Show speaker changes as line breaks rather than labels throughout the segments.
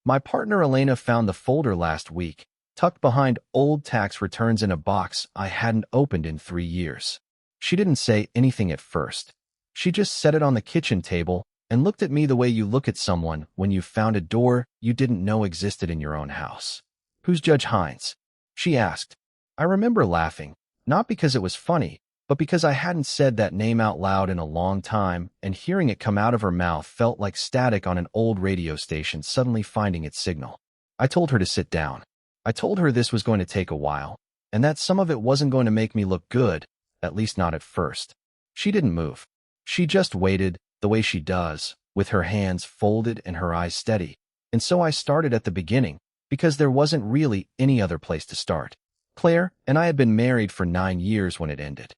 My partner Elena found the folder last week, tucked behind old tax returns in a box I hadn't opened in 3 years. She didn't say anything at first. She just set it on the kitchen table and looked at me the way you look at someone when you found a door you didn't know existed in your own house. "Who's Judge Hines?" she asked. I remember laughing, not because it was funny, but because I hadn't said that name out loud in a long time, and hearing it come out of her mouth felt like static on an old radio station suddenly finding its signal. I told her to sit down. I told her this was going to take a while, and that some of it wasn't going to make me look good, at least not at first. She didn't move. She just waited, the way she does, with her hands folded and her eyes steady. And so I started at the beginning, because there wasn't really any other place to start. Claire and I had been married for 9 years when it ended.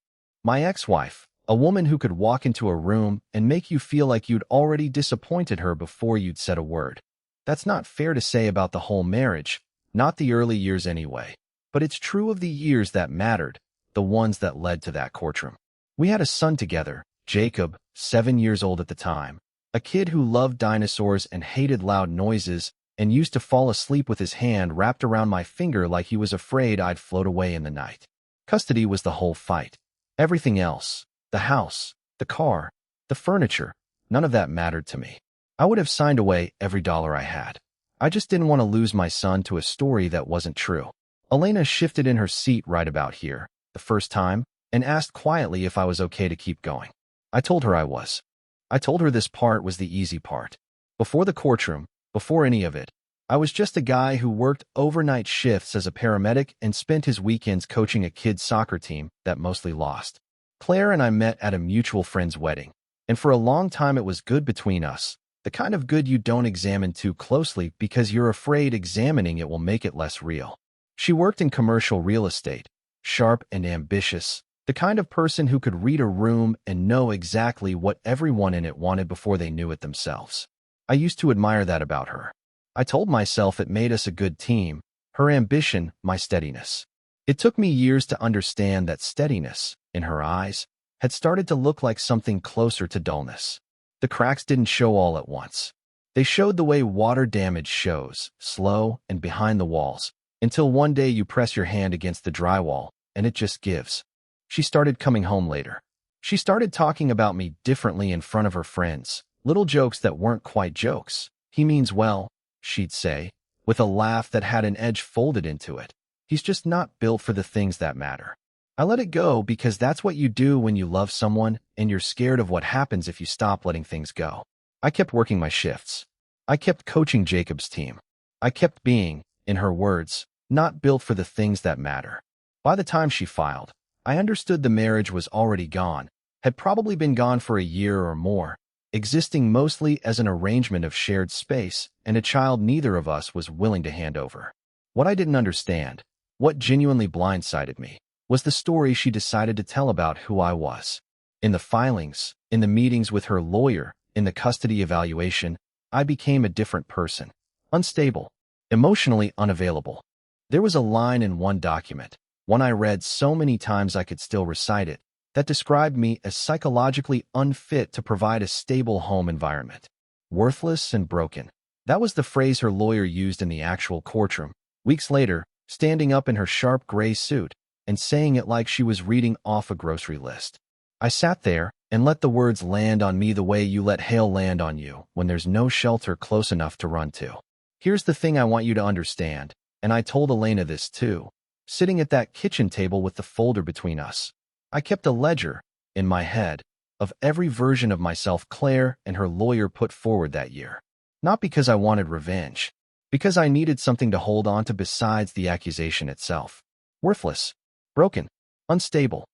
My ex-wife, a woman who could walk into a room and make you feel like you'd already disappointed her before you'd said a word. That's not fair to say about the whole marriage, not the early years anyway. But it's true of the years that mattered, the ones that led to that courtroom. We had a son together, Jacob, 7 years old at the time, a kid who loved dinosaurs and hated loud noises and used to fall asleep with his hand wrapped around my finger like he was afraid I'd float away in the night. Custody was the whole fight. Everything else, the house, the car, the furniture, none of that mattered to me. I would have signed away every dollar I had. I just didn't want to lose my son to a story that wasn't true. Elena shifted in her seat right about here, the first time, and asked quietly if I was okay to keep going. I told her I was. I told her this part was the easy part. Before the courtroom, before any of it, I was just a guy who worked overnight shifts as a paramedic and spent his weekends coaching a kid's soccer team that mostly lost. Claire and I met at a mutual friend's wedding, and for a long time it was good between us, the kind of good you don't examine too closely because you're afraid examining it will make it less real. She worked in commercial real estate, sharp and ambitious, the kind of person who could read a room and know exactly what everyone in it wanted before they knew it themselves. I used to admire that about her. I told myself it made us a good team, her ambition, my steadiness. It took me years to understand that steadiness, in her eyes, had started to look like something closer to dullness. The cracks didn't show all at once. They showed the way water damage shows, slow and behind the walls, until one day you press your hand against the drywall, and it just gives. She started coming home later. She started talking about me differently in front of her friends, little jokes that weren't quite jokes. "He means well," she'd say, with a laugh that had an edge folded into it. "He's just not built for the things that matter." I let it go because that's what you do when you love someone and you're scared of what happens if you stop letting things go. I kept working my shifts. I kept coaching Jacob's team. I kept being, in her words, not built for the things that matter. By the time she filed, I understood the marriage was already gone, had probably been gone for a year or more, existing mostly as an arrangement of shared space and a child neither of us was willing to hand over. What I didn't understand, what genuinely blindsided me, was the story she decided to tell about who I was. In the filings, in the meetings with her lawyer, in the custody evaluation, I became a different person. Unstable, emotionally unavailable. There was a line in one document, one I read so many times I could still recite it, that described me as psychologically unfit to provide a stable home environment. Worthless and broken. That was the phrase her lawyer used in the actual courtroom. Weeks later, standing up in her sharp gray suit and saying it like she was reading off a grocery list. I sat there and let the words land on me the way you let hail land on you when there's no shelter close enough to run to. Here's the thing I want you to understand, and I told Elena this too, sitting at that kitchen table with the folder between us. I kept a ledger, in my head, of every version of myself Claire and her lawyer put forward that year. Not because I wanted revenge, because I needed something to hold on to besides the accusation itself. Worthless, broken, unstable.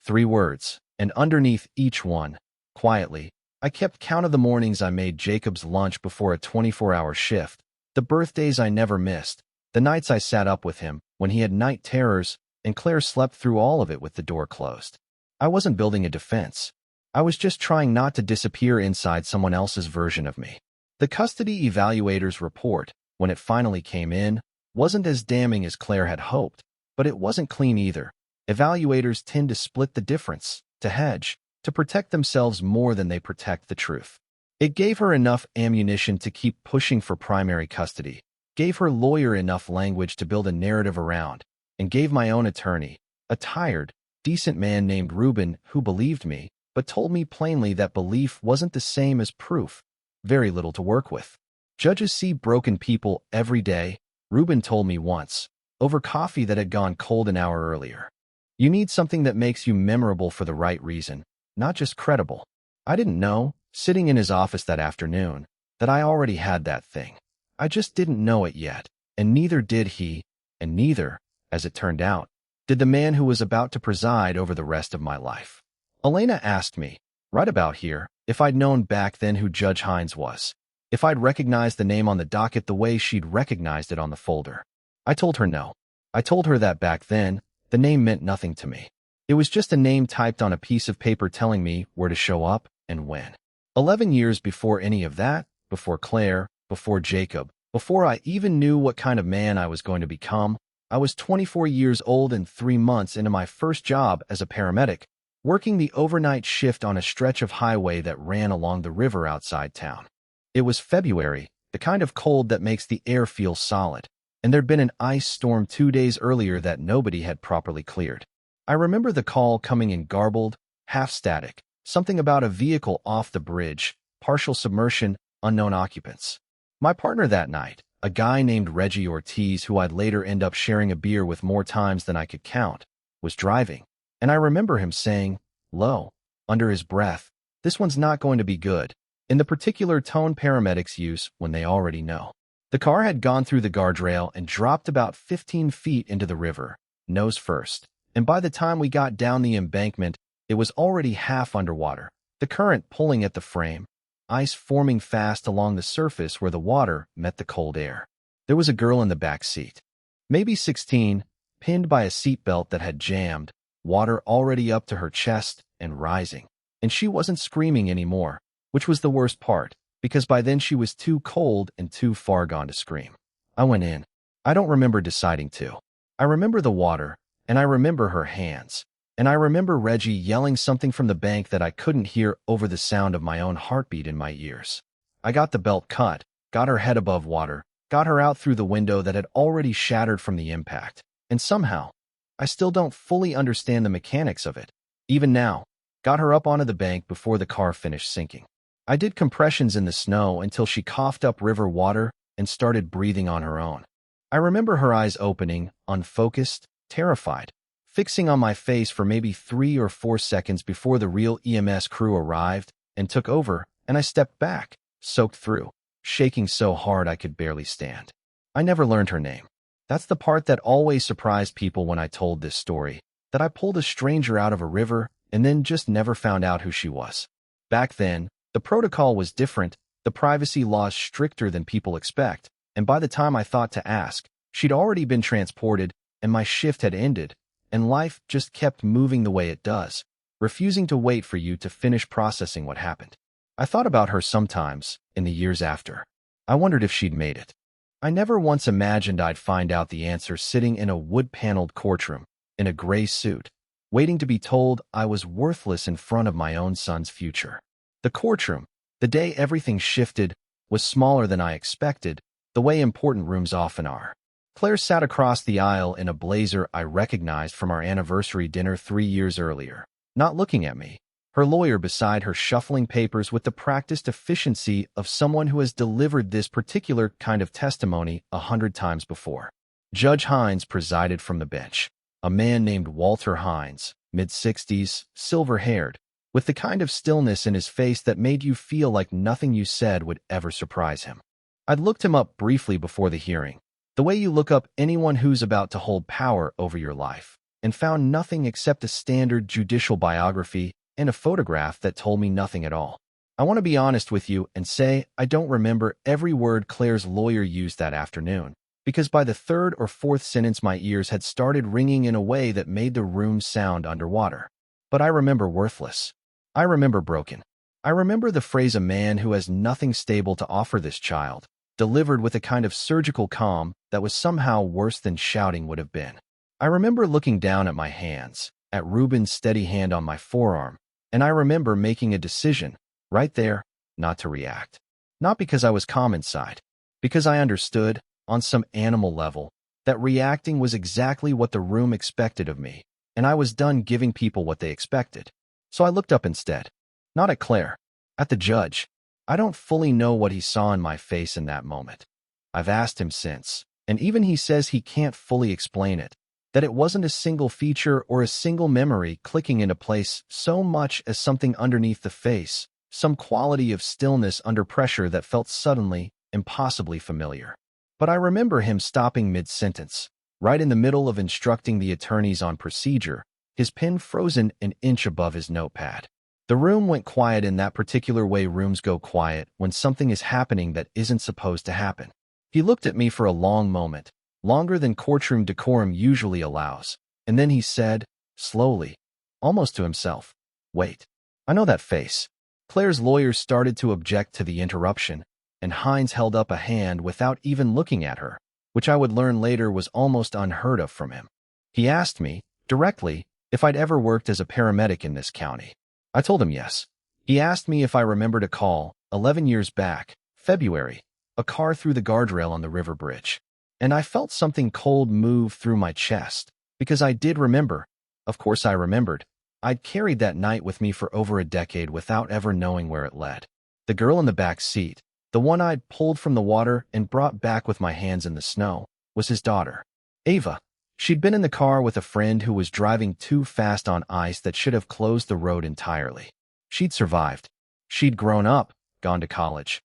3 words, and underneath each one, quietly, I kept count of the mornings I made Jacob's lunch before a 24-hour shift, the birthdays I never missed, the nights I sat up with him when he had night terrors, and Claire slept through all of it with the door closed. I wasn't building a defense. I was just trying not to disappear inside someone else's version of me. The custody evaluator's report, when it finally came in, wasn't as damning as Claire had hoped, but it wasn't clean either. Evaluators tend to split the difference, to hedge, to protect themselves more than they protect the truth. It gave her enough ammunition to keep pushing for primary custody, gave her lawyer enough language to build a narrative around, and gave my own attorney, a tired, decent man named Reuben who believed me, but told me plainly that belief wasn't the same as proof. Very little to work with. Judges see broken people every day, Reuben told me once, over coffee that had gone cold an hour earlier. You need something that makes you memorable for the right reason, not just credible. I didn't know, sitting in his office that afternoon, that I already had that thing. I just didn't know it yet, and neither did he, and neither, as it turned out, did the man who was about to preside over the rest of my life. Elena asked me, right about here, if I'd known back then who Judge Hines was, if I'd recognized the name on the docket the way she'd recognized it on the folder. I told her no. I told her that back then, the name meant nothing to me. It was just a name typed on a piece of paper telling me where to show up and when. 11 years before any of that, before Claire, before Jacob, before I even knew what kind of man I was going to become, I was 24 years old and 3 months into my first job as a paramedic, working the overnight shift on a stretch of highway that ran along the river outside town. It was February, the kind of cold that makes the air feel solid, and there'd been an ice storm 2 days earlier that nobody had properly cleared. I remember the call coming in garbled, half-static, something about a vehicle off the bridge, partial submersion, unknown occupants. My partner that night, a guy named Reggie Ortiz who I'd later end up sharing a beer with more times than I could count, was driving, and I remember him saying, low, under his breath, "This one's not going to be good," in the particular tone paramedics use when they already know. The car had gone through the guardrail and dropped about 15 feet into the river, nose first, and by the time we got down the embankment, it was already half underwater, the current pulling at the frame, ice forming fast along the surface where the water met the cold air. There was a girl in the back seat, maybe 16, pinned by a seatbelt that had jammed, water already up to her chest and rising, and she wasn't screaming anymore, which was the worst part, because by then she was too cold and too far gone to scream. I went in. I don't remember deciding to. I remember the water, and I remember her hands, and I remember Reggie yelling something from the bank that I couldn't hear over the sound of my own heartbeat in my ears. I got the belt cut, got her head above water, got her out through the window that had already shattered from the impact, and somehow, I still don't fully understand the mechanics of it. Even now, got her up onto the bank before the car finished sinking. I did compressions in the snow until she coughed up river water and started breathing on her own. I remember her eyes opening, unfocused, terrified, fixing on my face for maybe 3 or 4 seconds before the real EMS crew arrived and took over, and I stepped back, soaked through, shaking so hard I could barely stand. I never learned her name. That's the part that always surprised people when I told this story, that I pulled a stranger out of a river and then just never found out who she was. Back then, the protocol was different, the privacy laws stricter than people expect, and by the time I thought to ask, she'd already been transported, and my shift had ended, and life just kept moving the way it does, refusing to wait for you to finish processing what happened. I thought about her sometimes, in the years after. I wondered if she'd made it. I never once imagined I'd find out the answer sitting in a wood-paneled courtroom, in a gray suit, waiting to be told I was worthless in front of my own son's future. The courtroom, the day everything shifted, was smaller than I expected, the way important rooms often are. Claire sat across the aisle in a blazer I recognized from our anniversary dinner 3 years earlier, not looking at me, her lawyer beside her shuffling papers with the practiced efficiency of someone who has delivered this particular kind of testimony 100 times before. Judge Hines presided from the bench, a man named Walter Hines, mid-60s, silver-haired, with the kind of stillness in his face that made you feel like nothing you said would ever surprise him. I'd looked him up briefly before the hearing, the way you look up anyone who's about to hold power over your life, and found nothing except a standard judicial biography and a photograph that told me nothing at all. I want to be honest with you and say I don't remember every word Claire's lawyer used that afternoon, because by the 3rd or 4th sentence my ears had started ringing in a way that made the room sound underwater. But I remember worthless. I remember broken. I remember the phrase "a man who has nothing stable to offer this child," delivered with a kind of surgical calm that was somehow worse than shouting would have been. I remember looking down at my hands, at Reuben's steady hand on my forearm, and I remember making a decision, right there, not to react. Not because I was calm inside, because I understood, on some animal level, that reacting was exactly what the room expected of me, and I was done giving people what they expected. So I looked up instead. Not at Claire, at the judge. I don't fully know what he saw in my face in that moment. I've asked him since, and even he says he can't fully explain it, that it wasn't a single feature or a single memory clicking into place so much as something underneath the face, some quality of stillness under pressure that felt suddenly, impossibly familiar. But I remember him stopping mid-sentence, right in the middle of instructing the attorneys on procedure, his pen frozen an inch above his notepad. The room went quiet in that particular way rooms go quiet when something is happening that isn't supposed to happen. He looked at me for a long moment, longer than courtroom decorum usually allows, and then he said, slowly, almost to himself, "Wait, I know that face." Claire's lawyers started to object to the interruption, and Hines held up a hand without even looking at her, which I would learn later was almost unheard of from him. He asked me, directly, if I'd ever worked as a paramedic in this county. I told him yes. He asked me if I remembered a call, 11 years back, February, a car through the guardrail on the river bridge. And I felt something cold move through my chest, because I did remember. Of course I remembered. I'd carried that night with me for over a decade without ever knowing where it led. The girl in the back seat, the one I'd pulled from the water and brought back with my hands in the snow, was his daughter, Ava. She'd been in the car with a friend who was driving too fast on ice that should have closed the road entirely. She'd survived. She'd grown up, gone to college.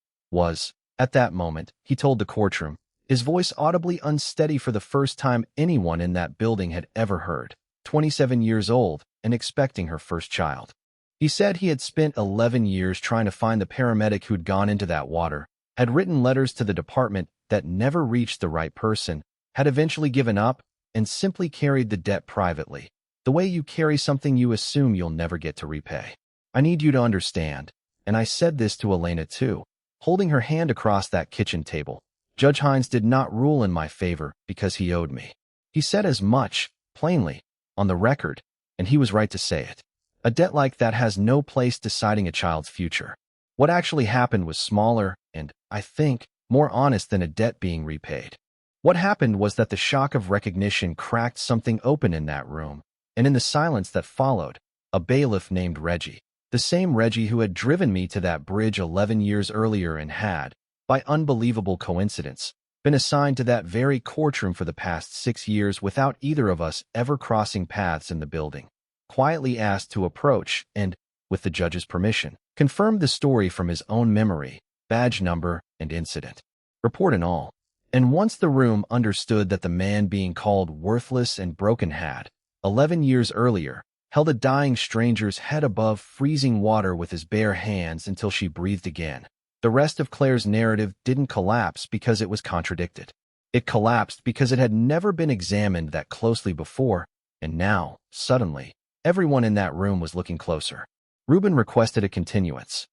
At that moment, he told the courtroom, his voice audibly unsteady for the first time anyone in that building had ever heard, 27 years old and expecting her first child. He said he had spent 11 years trying to find the paramedic who'd gone into that water, had written letters to the department that never reached the right person, had eventually given up, and simply carried the debt privately, the way you carry something you assume you'll never get to repay. I need you to understand, and I said this to Elena too, holding her hand across that kitchen table. Judge Hines did not rule in my favor because he owed me. He said as much, plainly, on the record, and he was right to say it. A debt like that has no place deciding a child's future. What actually happened was smaller and, I think, more honest than a debt being repaid. What happened was that the shock of recognition cracked something open in that room, and in the silence that followed, a bailiff named Reggie, the same Reggie who had driven me to that bridge 11 years earlier and had, by unbelievable coincidence, been assigned to that very courtroom for the past 6 years without either of us ever crossing paths in the building, quietly asked to approach and, with the judge's permission, confirmed the story from his own memory, badge number, and incident, report and all. And once the room understood that the man being called worthless and broken had, 11 years earlier, held a dying stranger's head above freezing water with his bare hands until she breathed again, the rest of Claire's narrative didn't collapse because it was contradicted. It collapsed because it had never been examined that closely before, and now, suddenly, everyone in that room was looking closer. Reuben requested a continuance.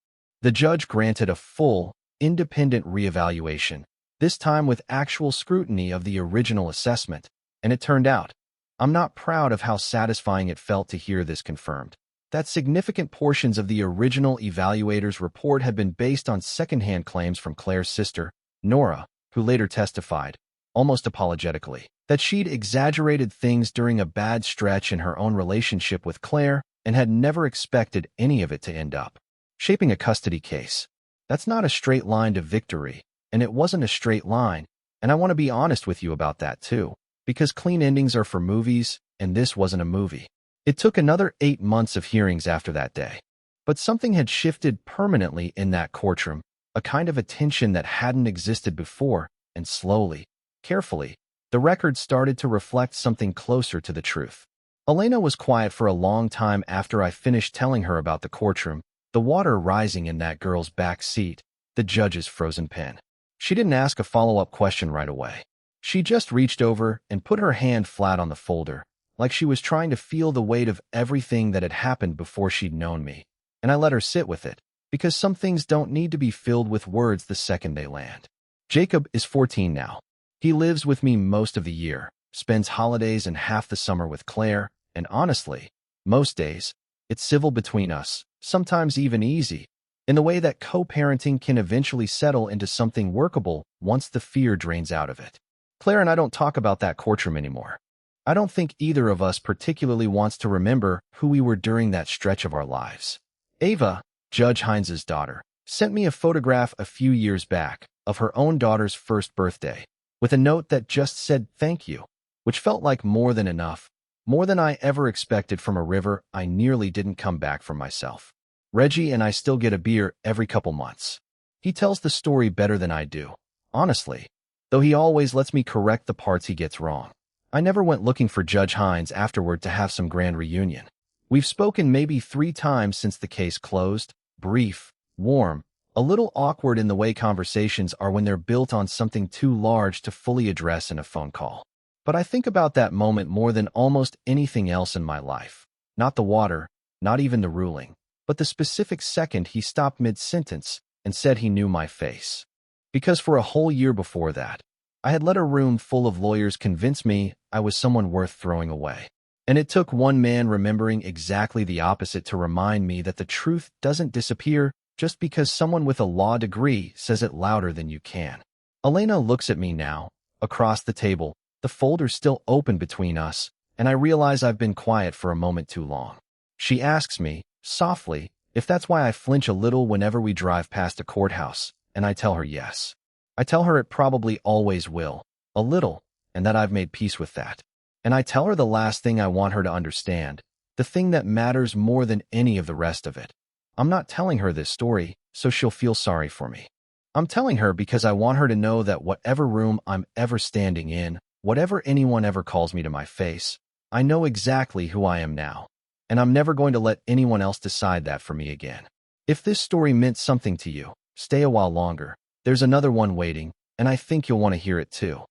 The judge granted a full, independent reevaluation, this time with actual scrutiny of the original assessment, and it turned out, I'm not proud of how satisfying it felt to hear this confirmed, that significant portions of the original evaluator's report had been based on secondhand claims from Claire's sister, Nora, who later testified, almost apologetically, that she'd exaggerated things during a bad stretch in her own relationship with Claire and had never expected any of it to end up shaping a custody case. That's not a straight line to victory, and it wasn't a straight line, and I want to be honest with you about that too, because clean endings are for movies, and this wasn't a movie. It took another 8 months of hearings after that day. But something had shifted permanently in that courtroom, a kind of attention that hadn't existed before, and slowly, carefully, the record started to reflect something closer to the truth. Elena was quiet for a long time after I finished telling her about the courtroom, the water rising in that girl's back seat, the judge's frozen pen. She didn't ask a follow-up question right away. She just reached over and put her hand flat on the folder, like she was trying to feel the weight of everything that had happened before she'd known me. And I let her sit with it, because some things don't need to be filled with words the second they land. Jacob is 14 now. He lives with me most of the year, spends holidays and half the summer with Claire, and honestly, most days, it's civil between us, sometimes even easy. in the way that co-parenting can eventually settle into something workable once the fear drains out of it. Claire and I don't talk about that courtroom anymore. I don't think either of us particularly wants to remember who we were during that stretch of our lives. Ava, Judge Hines' daughter, sent me a photograph a few years back of her own daughter's first birthday, with a note that just said thank you, which felt like more than enough, more than I ever expected from a river I nearly didn't come back from myself. Reggie and I still get a beer every couple months. He tells the story better than I do, honestly, though he always lets me correct the parts he gets wrong. I never went looking for Judge Hines afterward to have some grand reunion. We've spoken maybe 3 times since the case closed, brief, warm, a little awkward in the way conversations are when they're built on something too large to fully address in a phone call. But I think about that moment more than almost anything else in my life. Not the water, not even the ruling, but the specific second he stopped mid-sentence and said he knew my face. Because for a whole year before that, I had let a room full of lawyers convince me I was someone worth throwing away. And it took one man remembering exactly the opposite to remind me that the truth doesn't disappear just because someone with a law degree says it louder than you can. Elena looks at me now, across the table, the folder still open between us, and I realize I've been quiet for a moment too long. She asks me, softly, if that's why I flinch a little whenever we drive past a courthouse, and I tell her yes. I tell her it probably always will, a little, and that I've made peace with that. And I tell her the last thing I want her to understand, the thing that matters more than any of the rest of it. I'm not telling her this story so she'll feel sorry for me. I'm telling her because I want her to know that whatever room I'm ever standing in, whatever anyone ever calls me to my face, I know exactly who I am now. And I'm never going to let anyone else decide that for me again. If this story meant something to you, stay a while longer. There's another one waiting, and I think you'll want to hear it too.